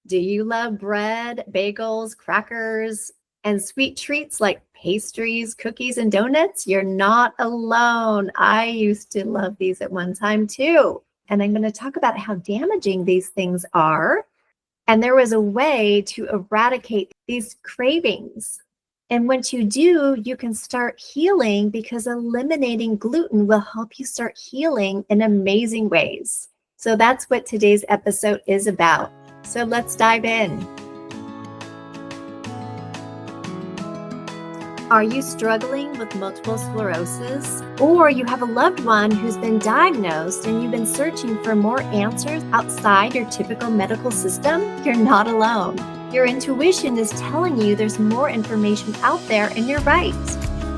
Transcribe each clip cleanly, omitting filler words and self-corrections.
Do you love bread, bagels, crackers, and sweet treats like pastries, cookies, and donuts? You're not alone. I used to love these at one time too. And I'm going to talk about how damaging these things are. And there was a way to eradicate these cravings. And once you do, you can start healing because eliminating gluten will help you start healing in amazing ways. So that's what today's episode is about. So let's dive in. Are you struggling with multiple sclerosis? Or you have a loved one who's been diagnosed and you've been searching for more answers outside your typical medical system? You're not alone. Your intuition is telling you there's more information out there, and you're right.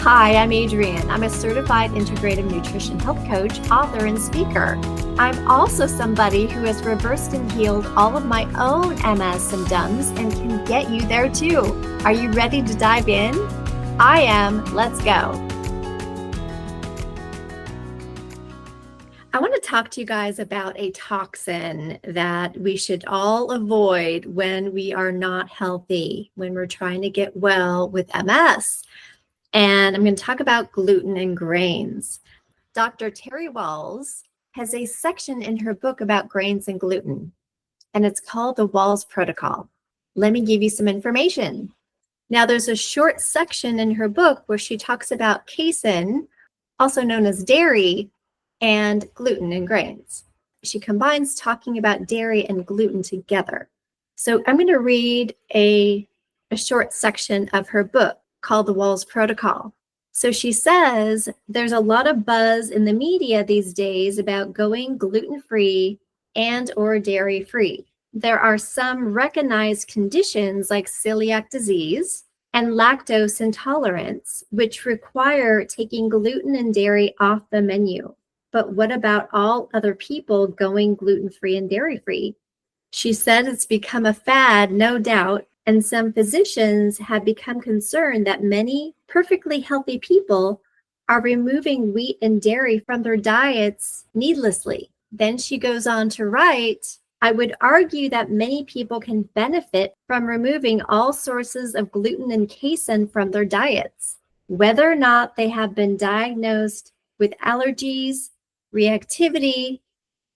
Hi, I'm Adrienne. I'm a certified integrative nutrition health coach, author, and speaker. I'm also somebody who has reversed and healed all of my own MS symptoms and can get you there too. Are you ready to dive in? I am. Let's go. I want to talk to you guys about a toxin that we should all avoid when we are not healthy, when we're trying to get well with MS. And I'm going to talk about gluten and grains. Dr. Terry Wahls has a section in her book about grains and gluten, and it's called the Wahls Protocol. Let me give you some information. Now, there's a short section in her book where she talks about casein, also known as dairy, and gluten and grains. She combines talking about dairy and gluten together. So I'm going to read a short section of her book called the Wahls Protocol. So she says there's a lot of buzz in the media these days about going gluten-free and or dairy-free. There are some recognized conditions like celiac disease and lactose intolerance, which require taking gluten and dairy off the menu. But what about all other people going gluten-free and dairy-free? She said it's become a fad, no doubt, and some physicians have become concerned that many perfectly healthy people are removing wheat and dairy from their diets needlessly. Then she goes on to write, I would argue that many people can benefit from removing all sources of gluten and casein from their diets, whether or not they have been diagnosed with allergies, reactivity,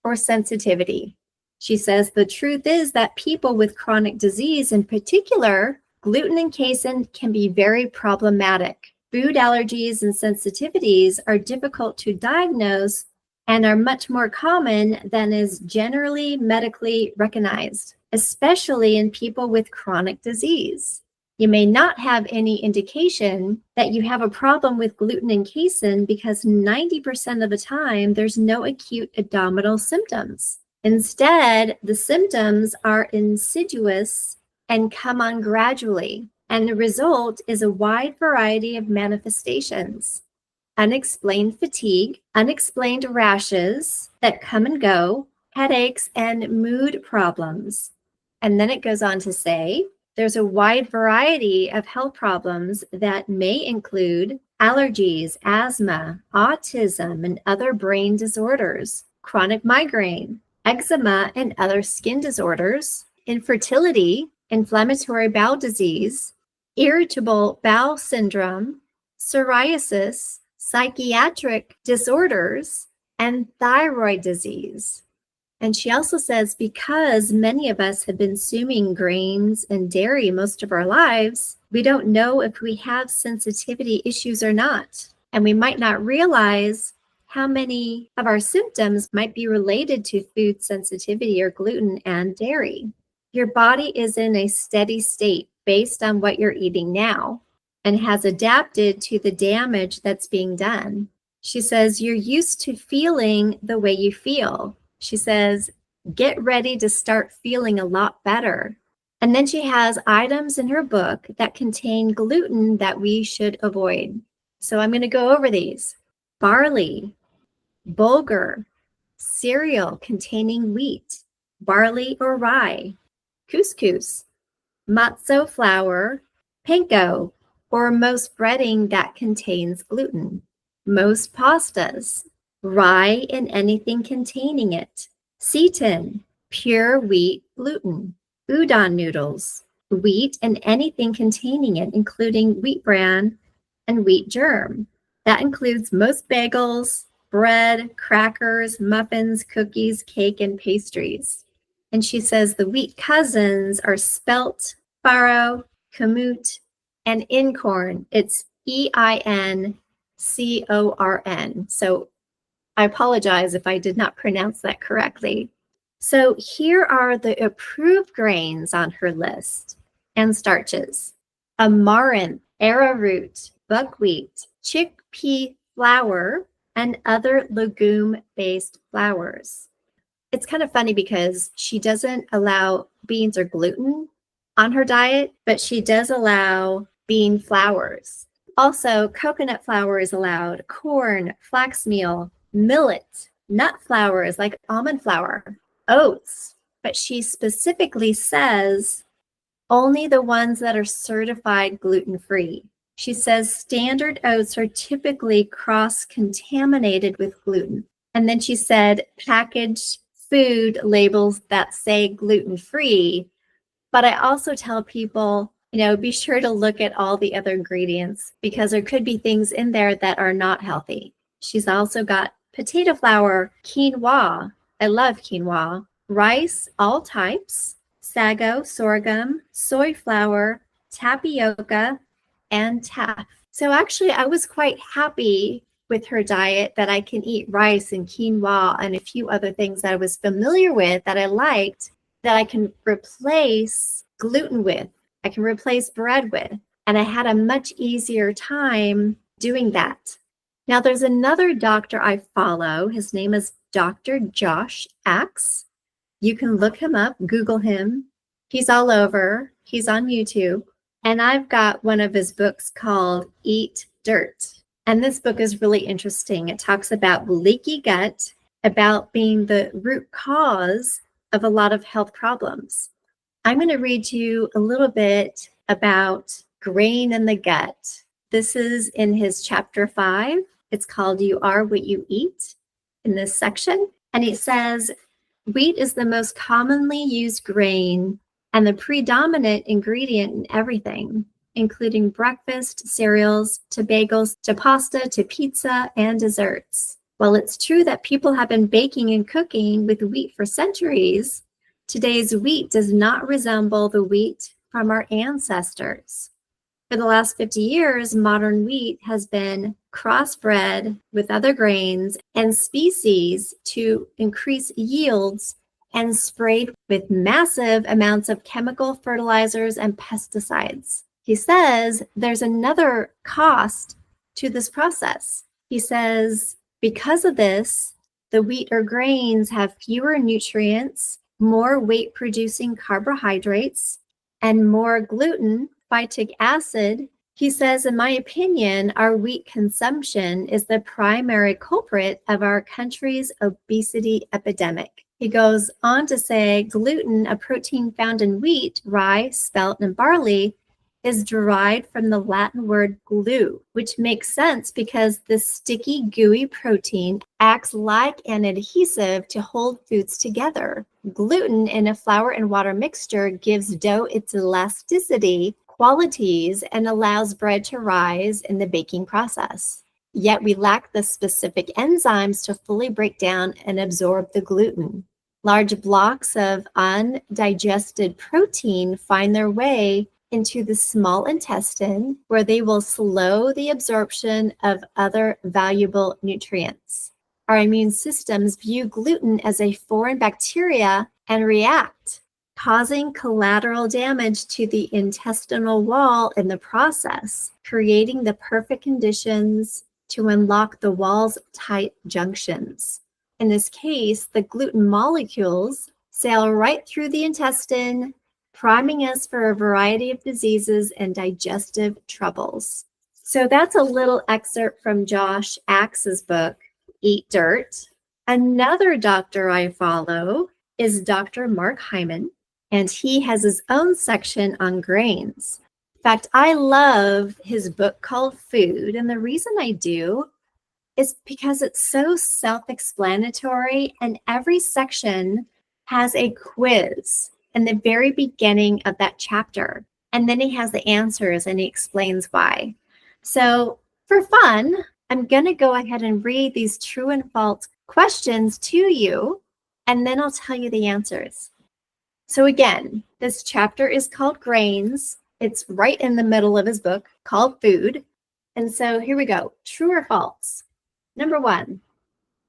or sensitivity. She says the truth is that people with chronic disease, in particular, gluten and casein, can be very problematic. Food allergies and sensitivities are difficult to diagnose and are much more common than is generally medically recognized, especially in people with chronic disease. You may not have any indication that you have a problem with gluten and casein because 90% of the time there's no acute abdominal symptoms. Instead, the symptoms are insidious and come on gradually, and the result is a wide variety of manifestations. Unexplained fatigue, unexplained rashes that come and go, headaches, and mood problems. And then it goes on to say, there's a wide variety of health problems that may include allergies, asthma, autism, and other brain disorders, chronic migraine, eczema and other skin disorders, infertility, inflammatory bowel disease, irritable bowel syndrome, psoriasis, psychiatric disorders, and thyroid disease. And she also says, because many of us have been consuming grains and dairy most of our lives, we don't know if we have sensitivity issues or not. And we might not realize how many of our symptoms might be related to food sensitivity or gluten and dairy. Your body is in a steady state based on what you're eating now and has adapted to the damage that's being done. She says, you're used to feeling the way you feel. She says, get ready to start feeling a lot better. And then she has items in her book that contain gluten that we should avoid. So I'm going to go over these. Barley, bulgur, cereal containing wheat, barley or rye, couscous, matzo flour, panko, or most breading that contains gluten, most pastas, rye and anything containing it, seitan, pure wheat gluten, udon noodles, wheat and anything containing it, including wheat bran and wheat germ. That includes most bagels, bread, crackers, muffins, cookies, cake, and pastries. And she says the wheat cousins are spelt, farro, kamut, and incorn. It's EINCORN. So I apologize if I did not pronounce that correctly. So here are the approved grains on her list and starches: amaranth, arrowroot, buckwheat, chickpea flour, and other legume-based flours. It's kind of funny because she doesn't allow beans or gluten on her diet, but she does allow bean flours. Also, coconut flour is allowed, corn, flax meal, millet, nut flours like almond flour, oats. But she specifically says only the ones that are certified gluten-free. She says standard oats are typically cross-contaminated with gluten. And then she said packaged food labels that say gluten-free. But I also tell people, be sure to look at all the other ingredients because there could be things in there that are not healthy. She's also got potato flour, quinoa. I love quinoa, rice, all types, sago, sorghum, soy flour, tapioca, and teff. So actually, I was quite happy with her diet that I can eat rice and quinoa and a few other things that I was familiar with that I liked that I can replace gluten with, I can replace bread with. And I had a much easier time doing that. Now, there's another doctor I follow. His name is Dr. Josh Axe. You can look him up, Google him. He's all over. He's on YouTube. And I've got one of his books called Eat Dirt. And this book is really interesting. It talks about leaky gut, about being the root cause of a lot of health problems. I'm going to read you a little bit about grain in the gut. This is in his chapter 5. It's called You Are What You Eat in this section. And he says, wheat is the most commonly used grain and the predominant ingredient in everything, including breakfast, cereals, to bagels, to pasta, to pizza, and desserts. While it's true that people have been baking and cooking with wheat for centuries, today's wheat does not resemble the wheat from our ancestors. For the last 50 years, modern wheat has been crossbred with other grains and species to increase yields and sprayed with massive amounts of chemical fertilizers and pesticides. He says there's another cost to this process. He says, because of this, the wheat or grains have fewer nutrients, more weight-producing carbohydrates, and more gluten, phytic acid. He says, in my opinion, our wheat consumption is the primary culprit of our country's obesity epidemic. He goes on to say, gluten, a protein found in wheat, rye, spelt, and barley, is derived from the Latin word glue, which makes sense because this sticky, gooey protein acts like an adhesive to hold foods together. Gluten in a flour and water mixture gives dough its elasticity qualities and allows bread to rise in the baking process. Yet we lack the specific enzymes to fully break down and absorb the gluten. Large blocks of undigested protein find their way into the small intestine, where they will slow the absorption of other valuable nutrients. Our immune systems view gluten as a foreign bacteria and react, causing collateral damage to the intestinal wall in the process, creating the perfect conditions to unlock the wall's tight junctions. In this case, the gluten molecules sail right through the intestine, priming us for a variety of diseases and digestive troubles. So that's a little excerpt from Josh Axe's book, Eat Dirt. Another doctor I follow is Dr. Mark Hyman, and he has his own section on grains. In fact, I love his book called Food, and the reason I do is because it's so self-explanatory, and every section has a quiz. in the very beginning of that chapter. And then he has the answers and he explains why. So for fun, I'm going to go ahead and read these true and false questions to you, and then I'll tell you the answers. So again, this chapter is called Grains. It's right in the middle of his book called Food. And so here we go. True or false? Number 1,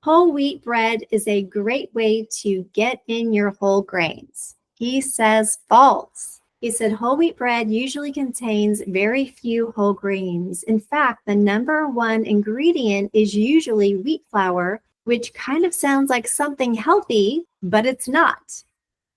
whole wheat bread is a great way to get in your whole grains. He says false. He said whole wheat bread usually contains very few whole grains. In fact, the number 1 ingredient is usually wheat flour, which kind of sounds like something healthy, but it's not.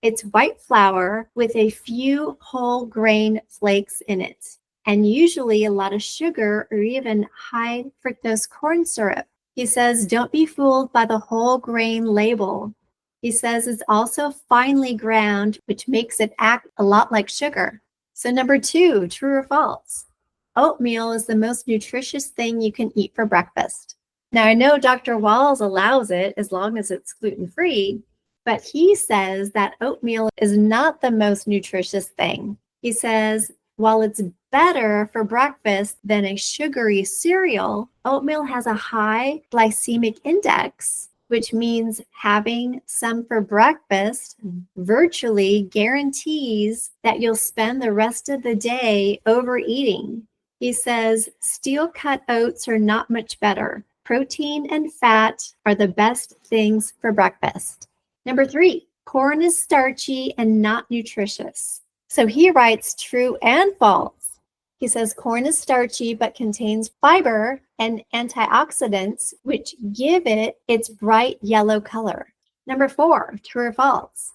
It's white flour with a few whole grain flakes in it, and usually a lot of sugar or even high fructose corn syrup. He says, don't be fooled by the whole grain label. He says it's also finely ground, which makes it act a lot like sugar. So number 2, true or false? Oatmeal is the most nutritious thing you can eat for breakfast. Now, I know Dr. Wahls allows it as long as it's gluten-free, but he says that oatmeal is not the most nutritious thing. He says, while it's better for breakfast than a sugary cereal, oatmeal has a high glycemic index, which means having some for breakfast virtually guarantees that you'll spend the rest of the day overeating. He says, steel-cut oats are not much better. Protein and fat are the best things for breakfast. Number 3, corn is starchy and not nutritious. So he writes true and false. He says corn is starchy but contains fiber and antioxidants, which give it its bright yellow color. Number 4, true or false?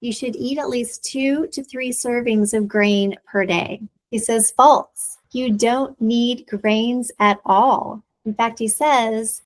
You should eat at least 2 to 3 servings of grain per day. He says false. You don't need grains at all. In fact, he says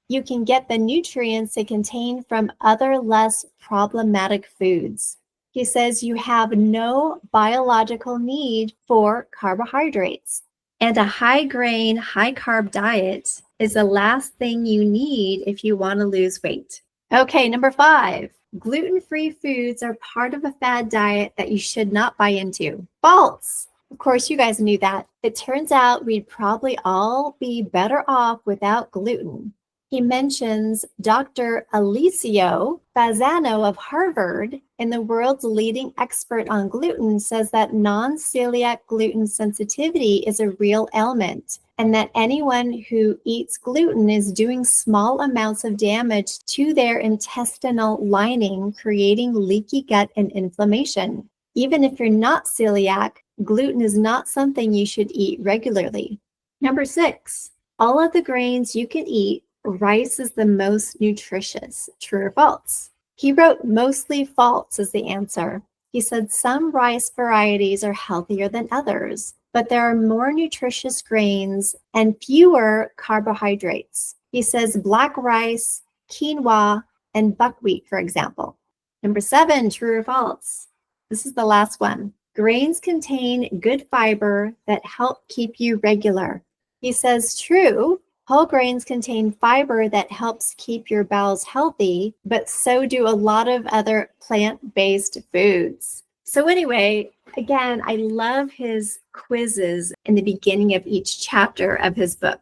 you can get the nutrients they contain from other less problematic foods. He says you have no biological need for carbohydrates, and a high grain, high carb diet is the last thing you need if you want to lose weight. Okay, number 5, gluten-free foods are part of a fad diet that you should not buy into. False. Of course, you guys knew that. It turns out we'd probably all be better off without gluten. He mentions Dr. Alessio Fasano of Harvard, and the world's leading expert on gluten, says that non-celiac gluten sensitivity is a real ailment, and that anyone who eats gluten is doing small amounts of damage to their intestinal lining, creating leaky gut and inflammation. Even if you're not celiac, gluten is not something you should eat regularly. Number 6, all of the grains you can eat, rice is the most nutritious. True or false? He wrote mostly false as the answer. He said some rice varieties are healthier than others, but there are more nutritious grains and fewer carbohydrates. He says black rice, quinoa, and buckwheat, for example. Number 7, true or false? This is the last one. Grains contain good fiber that help keep you regular. He says true. Whole grains contain fiber that helps keep your bowels healthy, but so do a lot of other plant-based foods. So anyway, again, I love his quizzes in the beginning of each chapter of his book.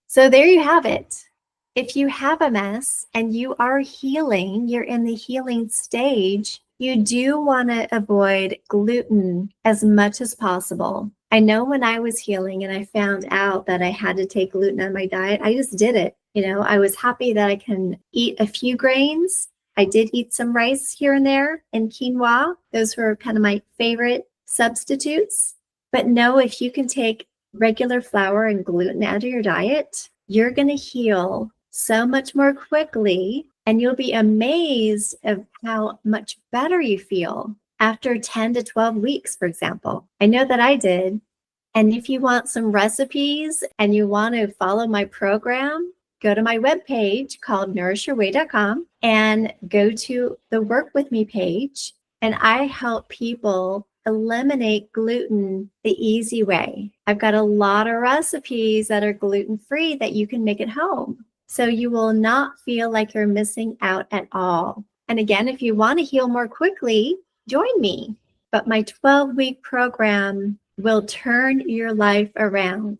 So there you have it. If you have MS and you are healing, you're in the healing stage, you do want to avoid gluten as much as possible. I know when I was healing and I found out that I had to take gluten on my diet, I just did it. I was happy that I can eat a few grains. I did eat some rice here and there and quinoa. Those were kind of my favorite substitutes. But no, if you can take regular flour and gluten out of your diet, you're going to heal so much more quickly, and you'll be amazed of how much better you feel after 10 to 12 weeks, for example. I know that I did. And if you want some recipes and you want to follow my program, go to my webpage called nourishyourway.com and go to the Work With Me page. And I help people eliminate gluten the easy way. I've got a lot of recipes that are gluten-free that you can make at home. So you will not feel like you're missing out at all. And again, if you want to heal more quickly, join me. But my 12-week program will turn your life around.